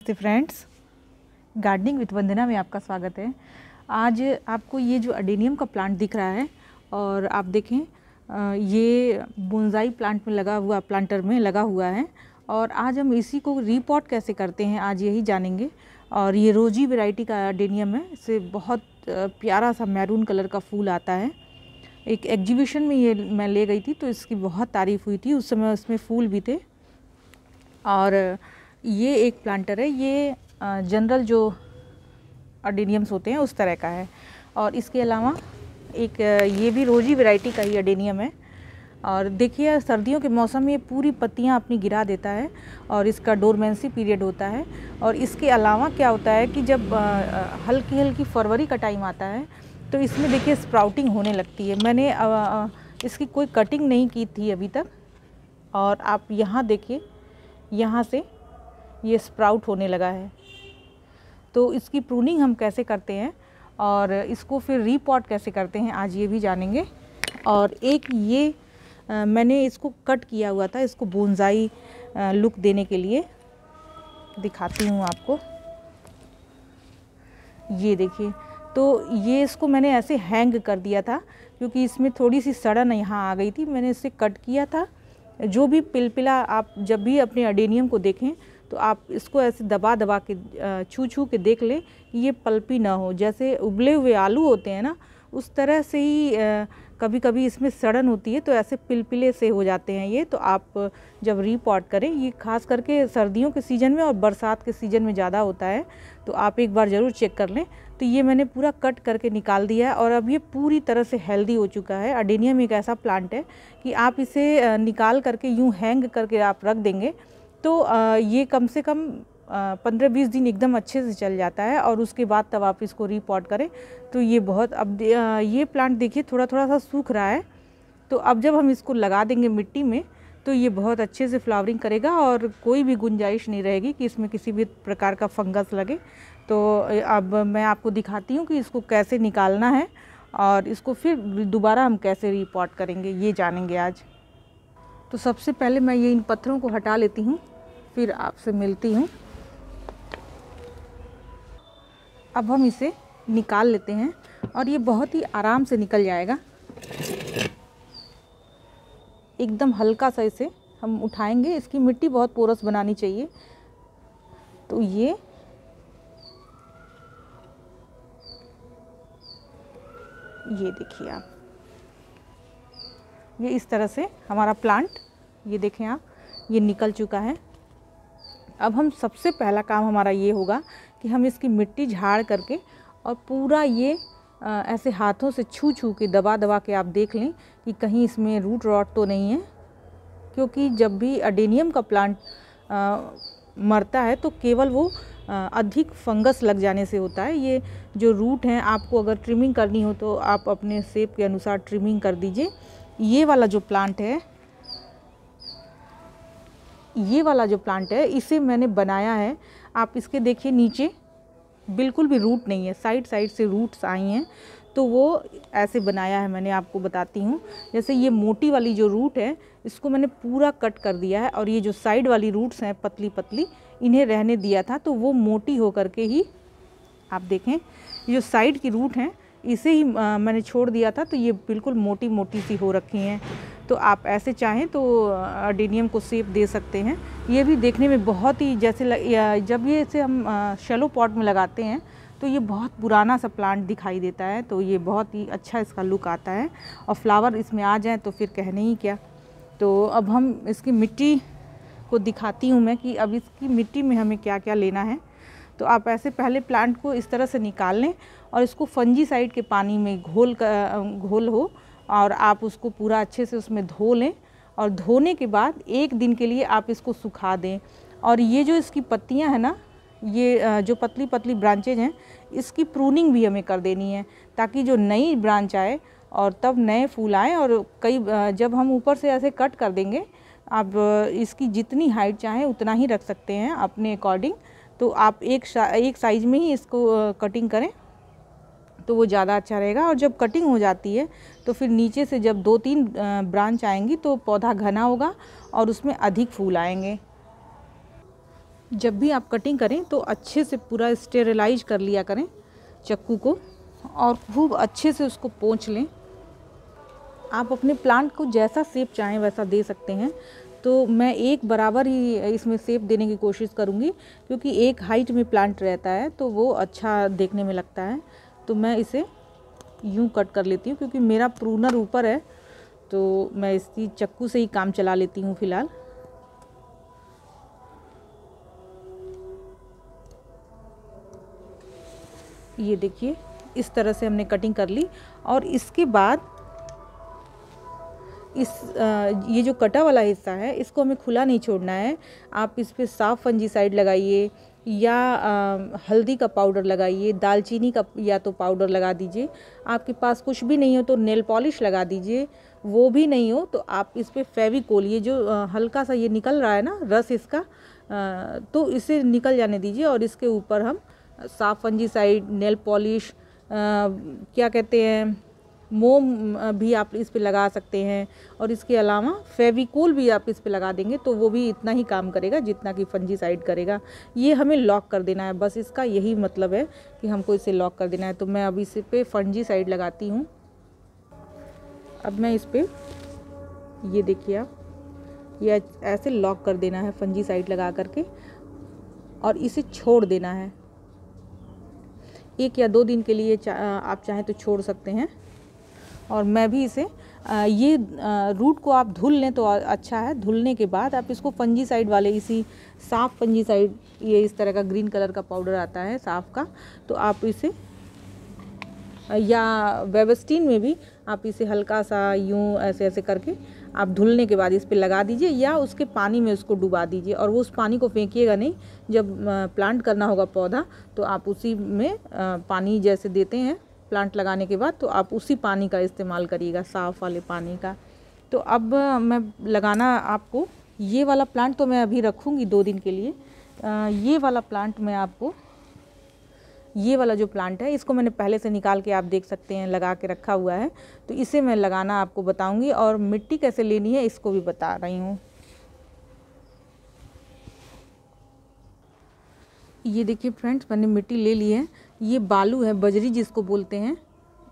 नमस्ते friends, gardening with वंदना में आपका स्वागत है। आज आपको ये जो अडेनियम का प्लांट दिख रहा है और आप देखें ये बोनसाई प्लांट में लगा हुआ प्लांटर में लगा हुआ है और आज हम इसी को रीपॉट कैसे करते हैं आज यही जानेंगे। और ये रोजी वैरायटी का अडेनियम है, इससे बहुत प्यारा सा मैरून कलर का फूल आता है। एक एग्जीबिशन में ये मैं ले गई थी तो इसकी बहुत तारीफ़ हुई थी, उस समय उसमें फूल भी थे। और ये एक प्लांटर है, ये जनरल जो अडेनियम्स होते हैं उस तरह का है। और इसके अलावा एक ये भी रोजी वैरायटी का ही अडेनियम है। और देखिए सर्दियों के मौसम में ये पूरी पत्तियां अपनी गिरा देता है और इसका डोरमेंसी पीरियड होता है। और इसके अलावा क्या होता है कि जब हल्की हल्की फरवरी का टाइम आता है तो इसमें देखिए स्प्राउटिंग होने लगती है। मैंने इसकी कोई कटिंग नहीं की थी अभी तक और आप यहाँ देखिए, यहाँ से ये स्प्राउट होने लगा है। तो इसकी प्रूनिंग हम कैसे करते हैं और इसको फिर रीपॉट कैसे करते हैं आज ये भी जानेंगे। और एक ये मैंने इसको कट किया हुआ था, इसको बोनसाई लुक देने के लिए दिखाती हूँ आपको। ये देखिए, तो ये इसको मैंने ऐसे हैंग कर दिया था क्योंकि इसमें थोड़ी सी सड़न यहाँ आ गई थी। मैंने इसे कट किया था। जो भी पिलपिला आप जब भी अपने अडेनियम को देखें तो आप इसको ऐसे दबा दबा के छू छू के देख लें कि ये पल्पी ना हो। जैसे उबले हुए आलू होते हैं ना, उस तरह से ही कभी कभी इसमें सड़न होती है तो ऐसे पिलपिले से हो जाते हैं ये। तो आप जब रीपॉट करें, ये खास करके सर्दियों के सीज़न में और बरसात के सीज़न में ज़्यादा होता है, तो आप एक बार ज़रूर चेक कर लें। तो ये मैंने पूरा कट करके निकाल दिया है और अब ये पूरी तरह से हेल्दी हो चुका है। अडेनियम एक ऐसा प्लांट है कि आप इसे निकाल करके यूँ हैंग करके आप रख देंगे तो ये कम से कम 15-20 दिन एकदम अच्छे से चल जाता है। और उसके बाद तब आप इसको रीपॉट करें तो ये बहुत, अब ये प्लांट देखिए थोड़ा थोड़ा सा सूख रहा है, तो अब जब हम इसको लगा देंगे मिट्टी में तो ये बहुत अच्छे से फ्लावरिंग करेगा और कोई भी गुंजाइश नहीं रहेगी कि इसमें किसी भी प्रकार का फंगस लगे। तो अब मैं आपको दिखाती हूँ कि इसको कैसे निकालना है और इसको फिर दोबारा हम कैसे रीपॉट करेंगे ये जानेंगे आज। तो सबसे पहले मैं ये इन पत्थरों को हटा लेती हूँ, फिर आपसे मिलती हूँ। अब हम इसे निकाल लेते हैं और ये बहुत ही आराम से निकल जाएगा। एकदम हल्का सा इसे हम उठाएंगे, इसकी मिट्टी बहुत पोरस बनानी चाहिए। तो ये देखिए आप, ये इस तरह से हमारा प्लांट, ये देखें आप, ये निकल चुका है। अब हम सबसे पहला काम हमारा ये होगा कि हम इसकी मिट्टी झाड़ करके और पूरा ये ऐसे हाथों से छू छू के दबा दबा के आप देख लें कि कहीं इसमें रूट रॉट तो नहीं है। क्योंकि जब भी अडेनियम का प्लांट मरता है तो केवल वो अधिक फंगस लग जाने से होता है। ये जो रूट हैं, आपको अगर ट्रिमिंग करनी हो तो आप अपने शेप के अनुसार ट्रिमिंग कर दीजिए। ये वाला जो प्लांट है, ये वाला जो प्लांट है इसे मैंने बनाया है। आप इसके देखिए नीचे बिल्कुल भी रूट नहीं है, साइड साइड से रूट्स आई हैं, तो वो ऐसे बनाया है मैंने, आपको बताती हूँ। जैसे ये मोटी वाली जो रूट है इसको मैंने पूरा कट कर दिया है और ये जो साइड वाली रूट्स हैं पतली पतली, इन्हें रहने दिया था तो वो मोटी हो करके ही, आप देखें ये जो साइड की रूट हैं इसे ही मैंने छोड़ दिया था तो ये बिल्कुल मोटी मोटी सी हो रखी हैं। तो आप ऐसे चाहें तो अडेनियम को शेप दे सकते हैं। ये भी देखने में बहुत ही जैसे जब ये इसे हम शैलो पॉट में लगाते हैं तो ये बहुत पुराना सा प्लांट दिखाई देता है, तो ये बहुत ही अच्छा इसका लुक आता है। और फ्लावर इसमें आ जाए तो फिर कहने ही क्या। तो अब हम इसकी मिट्टी को दिखाती हूँ मैं कि अब इसकी मिट्टी में हमें क्या क्या लेना है। तो आप ऐसे पहले प्लांट को इस तरह से निकाल लें और इसको फंजीसाइड के पानी में घोल हो और आप उसको पूरा अच्छे से उसमें धो लें। और धोने के बाद 1 दिन के लिए आप इसको सुखा दें। और ये जो इसकी पत्तियां हैं ना, ये जो पतली पतली ब्रांचेज हैं, इसकी प्रूनिंग भी हमें कर देनी है ताकि जो नई ब्रांच आए और तब नए फूल आए। और जब हम ऊपर से ऐसे कट कर देंगे, आप इसकी जितनी हाइट चाहें उतना ही रख सकते हैं अपने अकॉर्डिंग। तो आप एक साइज़ में ही इसको कटिंग करें तो वो ज़्यादा अच्छा रहेगा। और जब कटिंग हो जाती है तो फिर नीचे से जब 2-3 ब्रांच आएंगी तो पौधा घना होगा और उसमें अधिक फूल आएंगे। जब भी आप कटिंग करें तो अच्छे से पूरा स्टेरिलाइज कर लिया करें चक्कू को, और खूब अच्छे से उसको पोंछ लें। आप अपने प्लांट को जैसा शेप चाहें वैसा दे सकते हैं। तो मैं एक बराबर ही इसमें शेप देने की कोशिश करूँगी, क्योंकि एक हाइट में प्लांट रहता है तो वो अच्छा देखने में लगता है। तो मैं इसे यूं कट कर लेती हूँ, क्योंकि मेरा प्रूनर ऊपर है तो मैं इसकी चक्कू से ही काम चला लेती हूँ फ़िलहाल। ये देखिए इस तरह से हमने कटिंग कर ली, और इसके बाद ये जो कटा वाला हिस्सा है इसको हमें खुला नहीं छोड़ना है। आप इस पे साफ फंजीसाइड लगाइए, या हल्दी का पाउडर लगाइए, दालचीनी का या तो पाउडर लगा दीजिए। आपके पास कुछ भी नहीं हो तो नेल पॉलिश लगा दीजिए। वो भी नहीं हो तो आप इस पे फेविकोल, ये जो हल्का सा ये निकल रहा है ना रस इसका, तो इसे निकल जाने दीजिए, और इसके ऊपर हम साफ फंजीसाइड, नेल पॉलिश, क्या कहते हैं, मोम भी आप इस पे लगा सकते हैं। और इसके अलावा फेविकोल भी आप इस पे लगा देंगे तो वो भी इतना ही काम करेगा जितना कि फंजीसाइड करेगा। ये हमें लॉक कर देना है, बस इसका यही मतलब है कि हमको इसे लॉक कर देना है। तो मैं अब इस पे फंजीसाइड लगाती हूँ। अब मैं इस पे, ये देखिए आप, ये ऐसे लॉक कर देना है फंजीसाइड लगा करके, और इसे छोड़ देना है। 1 या 2 दिन के लिए आप चाहें तो छोड़ सकते हैं। और मैं भी इसे ये रूट को आप धुल लें तो अच्छा है। धुलने के बाद आप इसको फंजीसाइड वाले, इसी साफ फंजीसाइड, ये इस तरह का ग्रीन कलर का पाउडर आता है साफ का, तो आप इसे, या वेबस्टीन में भी आप इसे हल्का सा यूं ऐसे ऐसे करके आप धुलने के बाद इस पे लगा दीजिए, या उसके पानी में उसको डुबा दीजिए। और वो उस पानी को फेंकिएगा नहीं। जब प्लांट करना होगा पौधा तो आप उसी में पानी जैसे देते हैं प्लांट लगाने के बाद, तो आप उसी पानी का इस्तेमाल करिएगा, साफ़ वाले पानी का। तो अब मैं लगाना आपको, ये वाला प्लांट तो मैं अभी रखूँगी 2 दिन के लिए। ये वाला प्लांट मैं आपको, ये वाला जो प्लांट है इसको मैंने पहले से निकाल के, आप देख सकते हैं, लगा के रखा हुआ है। तो इसे मैं लगाना आपको बताऊंगी, और मिट्टी कैसे लेनी है इसको भी बता रही हूँ। ये देखिए फ्रेंड्स, मैंने मिट्टी ले ली है। ये बालू है, बजरी जिसको बोलते हैं।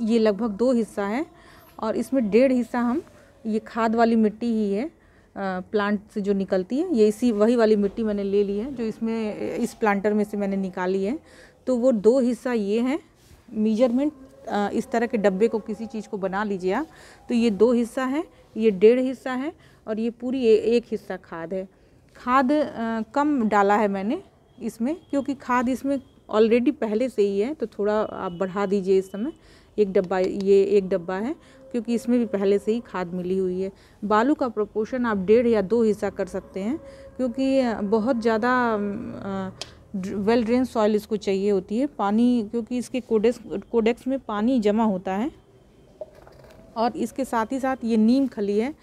ये लगभग 2 हिस्सा है, और इसमें 1.5 हिस्सा हम, ये खाद वाली मिट्टी ही है प्लांट से जो निकलती है। ये इसी वही वाली मिट्टी मैंने ले ली है जो इसमें, इस प्लांटर में से मैंने निकाली है। तो वो 2 हिस्सा ये हैं। मेजरमेंट इस तरह के डब्बे को किसी चीज़ को बना लीजिए आप। तो ये 2 हिस्सा है, ये 1.5 हिस्सा है, और ये पूरी 1 हिस्सा खाद है। खाद कम डाला है मैंने इसमें, क्योंकि खाद इसमें ऑलरेडी पहले से ही है। तो थोड़ा आप बढ़ा दीजिए इस समय। 1 डब्बा, ये 1 डब्बा है, क्योंकि इसमें भी पहले से ही खाद मिली हुई है। बालू का प्रोपोर्शन आप 1.5 या 2 हिस्सा कर सकते हैं, क्योंकि बहुत ज़्यादा वेल ड्रेन सॉइल इसको चाहिए होती है। पानी, क्योंकि इसके कोडेक्स में पानी जमा होता है। और इसके साथ ही साथ ये नीम खली है।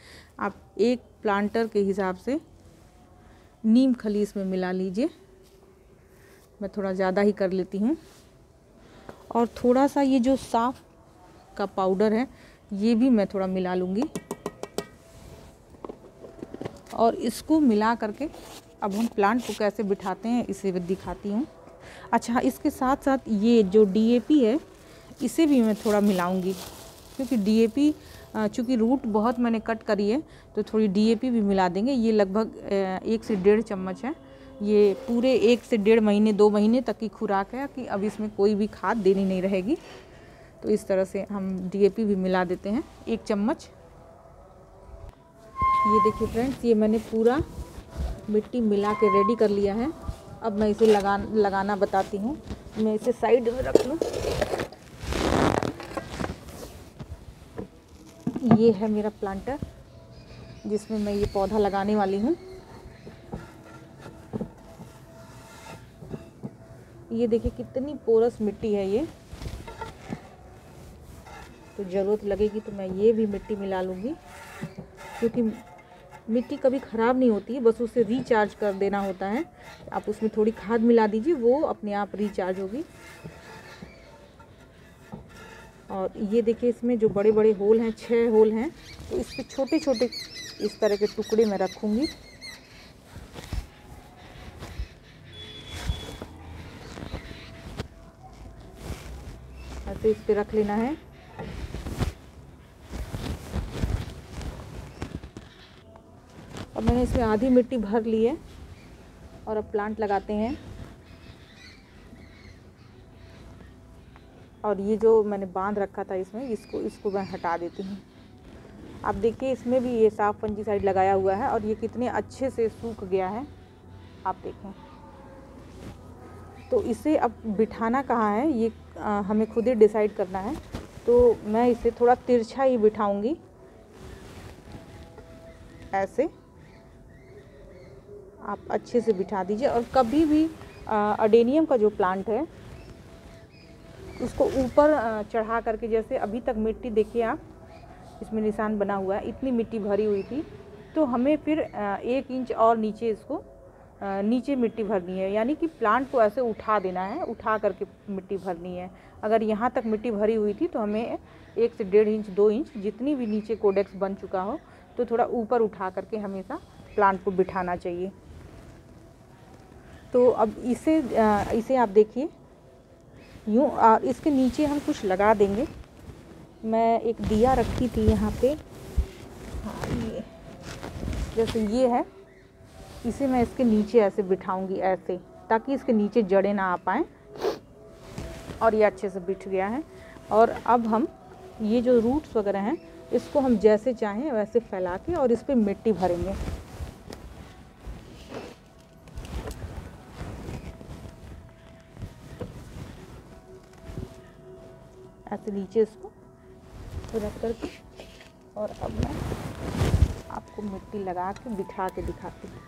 आप 1 प्लांटर के हिसाब से नीम खली इसमें मिला लीजिए। मैं थोड़ा ज़्यादा ही कर लेती हूँ। और थोड़ा सा ये जो साफ का पाउडर है ये भी मैं थोड़ा मिला लूँगी, और इसको मिला करके अब हम प्लांट को कैसे बिठाते हैं इसे दिखाती हूँ। अच्छा, इसके साथ साथ ये जो DAP है इसे भी मैं थोड़ा मिलाऊंगी, क्योंकि DAP चूँकि रूट बहुत मैंने कट करी है तो थोड़ी DAP भी मिला देंगे। ये लगभग 1 से 1.5 चम्मच है। ये पूरे 1 से 1.5 महीने 2 महीने तक की खुराक है, कि अब इसमें कोई भी खाद देनी नहीं रहेगी। तो इस तरह से हम DAP भी मिला देते हैं 1 चम्मच। ये देखिए फ्रेंड्स, ये मैंने पूरा मिट्टी मिला के रेडी कर लिया है। अब मैं इसे लगाना बताती हूँ। मैं इसे साइड में रख लूँ। ये है मेरा प्लांटर जिसमें मैं ये पौधा लगाने वाली हूँ। ये देखिए कितनी पोरस मिट्टी है ये। तो ज़रूरत लगेगी तो मैं ये भी मिट्टी मिला लूँगी, क्योंकि मिट्टी कभी ख़राब नहीं होती है, बस उसे रिचार्ज कर देना होता है। आप उसमें थोड़ी खाद मिला दीजिए, वो अपने आप रिचार्ज होगी। और ये देखिए इसमें जो बड़े बड़े होल हैं, 6 होल हैं, तो इस पे छोटे छोटे इस तरह के टुकड़े मैं रखूँगी। ऐसे इस पे रख लेना है। अब मैंने इसमें आधी मिट्टी भर ली है और अब प्लांट लगाते हैं। और ये जो मैंने बांध रखा था इसमें, इसको मैं हटा देती हूँ। आप देखिए इसमें भी ये साफ फंजीसाइड लगाया हुआ है और ये कितने अच्छे से सूख गया है, आप देखें। तो इसे अब बिठाना कहाँ है ये हमें खुद ही डिसाइड करना है। तो मैं इसे थोड़ा तिरछा ही बिठाऊंगी, ऐसे आप अच्छे से बिठा दीजिए। और कभी भी अडेनियम का जो प्लांट है उसको ऊपर चढ़ा करके, जैसे अभी तक मिट्टी देखिए आप, इसमें निशान बना हुआ है, इतनी मिट्टी भरी हुई थी, तो हमें फिर 1 इंच और नीचे इसको नीचे मिट्टी भरनी है। यानी कि प्लांट को ऐसे उठा देना है, उठा करके मिट्टी भरनी है। अगर यहाँ तक मिट्टी भरी हुई थी तो हमें 1 से 1.5 इंच 2 इंच जितनी भी नीचे कोडेक्स बन चुका हो तो थोड़ा ऊपर उठा करके हमेशा प्लांट को बिठाना चाहिए। तो अब इसे आप देखिए यूँ, इसके नीचे हम कुछ लगा देंगे। मैं एक दिया रखी थी यहाँ पे, हाँ ये जैसे ये है, इसे मैं इसके नीचे ऐसे बिठाऊंगी ऐसे, ताकि इसके नीचे जड़ें ना आ पाएँ। और ये अच्छे से बिठ गया है। और अब हम ये जो रूट्स वगैरह हैं इसको हम जैसे चाहें वैसे फैला के और इस पर मिट्टी भरेंगे। ऐसे नीचे इसको रख करके, और अब मैं आपको मिट्टी लगा के बिठा के दिखाती हूँ।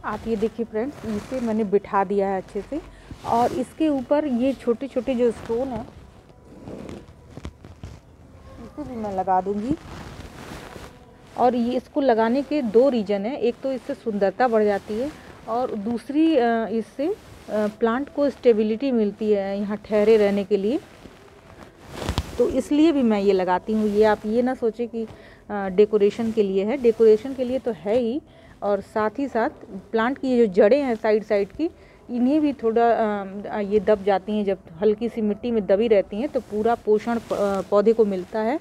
आप ये देखिए फ्रेंड्स, इसे मैंने बिठा दिया है अच्छे से। और इसके ऊपर ये छोटे छोटे जो स्टोन है इसे भी मैं लगा दूंगी। और ये इसको लगाने के 2 रीज़न है। एक तो इससे सुंदरता बढ़ जाती है और दूसरी इससे प्लांट को स्टेबिलिटी मिलती है यहाँ ठहरे रहने के लिए। तो इसलिए भी मैं ये लगाती हूँ। ये आप ये ना सोचें कि डेकोरेशन के लिए है, डेकोरेशन के लिए तो है ही, और साथ ही साथ प्लांट की ये जो जड़ें हैं साइड साइड की, इन्हें भी थोड़ा ये दब जाती हैं। जब हल्की सी मिट्टी में दबी रहती हैं तो पूरा पोषण पौधे को मिलता है।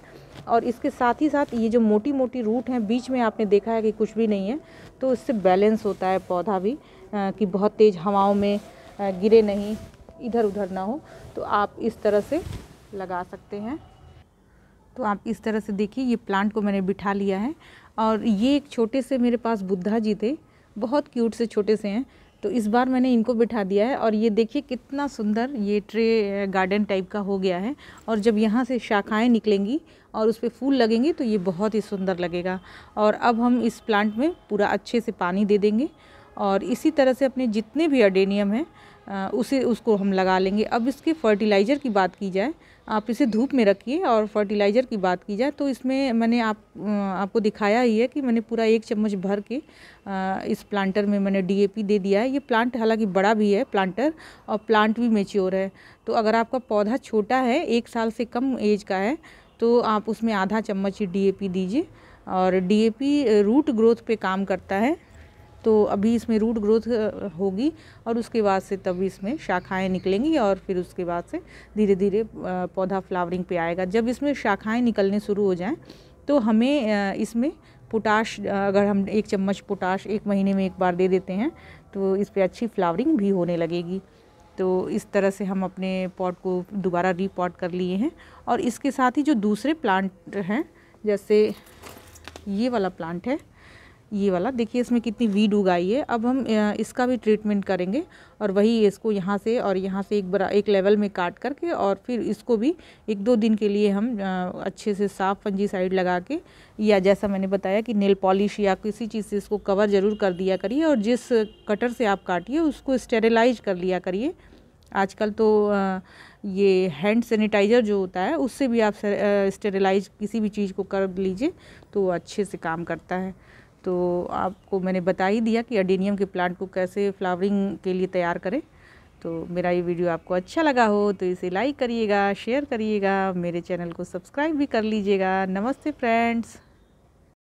और इसके साथ ही साथ ये जो मोटी मोटी रूट हैं, बीच में आपने देखा है कि कुछ भी नहीं है, तो इससे बैलेंस होता है पौधा भी, कि बहुत तेज़ हवाओं में गिरे नहीं, इधर उधर ना हो। तो आप इस तरह से लगा सकते हैं। तो आप इस तरह से देखिए, ये प्लांट को मैंने बिठा लिया है। और ये एक छोटे से मेरे पास बुद्धा जी थे, बहुत क्यूट से छोटे से हैं, तो इस बार मैंने इनको बिठा दिया है। और ये देखिए कितना सुंदर ये ट्रे गार्डन टाइप का हो गया है। और जब यहाँ से शाखाएं निकलेंगी और उस पर फूल लगेंगे तो ये बहुत ही सुंदर लगेगा। और अब हम इस प्लांट में पूरा अच्छे से पानी दे देंगे और इसी तरह से अपने जितने भी अडेनियम हैं उसको हम लगा लेंगे। अब इसके फर्टिलाइज़र की बात की जाए, आप इसे धूप में रखिए। और फर्टिलाइज़र की बात की जाए तो इसमें मैंने आपको दिखाया ही है कि मैंने पूरा 1 चम्मच भर के इस प्लांटर में मैंने DAP दे दिया है। ये प्लांट हालांकि बड़ा भी है प्लांटर, और प्लांट भी मैच्योर है। तो अगर आपका पौधा छोटा है, 1 साल से कम एज का है, तो आप उसमें आधा चम्मच ही DAP दीजिए। और DAP रूट ग्रोथ पे काम करता है। तो अभी इसमें रूट ग्रोथ होगी और उसके बाद से तब इसमें शाखाएं निकलेंगी और फिर उसके बाद से धीरे धीरे पौधा फ्लावरिंग पे आएगा। जब इसमें शाखाएं निकलने शुरू हो जाएं तो हमें इसमें पोटाश, अगर हम 1 चम्मच पोटाश 1 महीने में एक बार दे देते हैं तो इस पर अच्छी फ्लावरिंग भी होने लगेगी। तो इस तरह से हम अपने पॉट को दोबारा रीपॉट कर लिए हैं। और इसके साथ ही जो दूसरे प्लांट हैं, जैसे ये वाला प्लांट है, ये वाला देखिए इसमें कितनी वीड उगाई है। अब हम इसका भी ट्रीटमेंट करेंगे और वही इसको यहाँ से और यहाँ से एक लेवल में काट करके और फिर इसको भी 1-2 दिन के लिए हम अच्छे से साफ फंजीसाइड लगा के, या जैसा मैंने बताया कि नेल पॉलिश या किसी चीज़ से इसको कवर ज़रूर कर दिया करिए। और जिस कटर से आप काटिए उसको स्टेरिलाइज कर लिया करिए। आजकल तो ये हैंड सैनिटाइज़र जो होता है उससे भी आप स्टेरिलाइज किसी भी चीज़ को कर लीजिए तो अच्छे से काम करता है। तो आपको मैंने बता ही दिया कि अडेनियम के प्लांट को कैसे फ्लावरिंग के लिए तैयार करें। तो मेरा ये वीडियो आपको अच्छा लगा हो तो इसे लाइक करिएगा, शेयर करिएगा, मेरे चैनल को सब्सक्राइब भी कर लीजिएगा। नमस्ते फ्रेंड्स।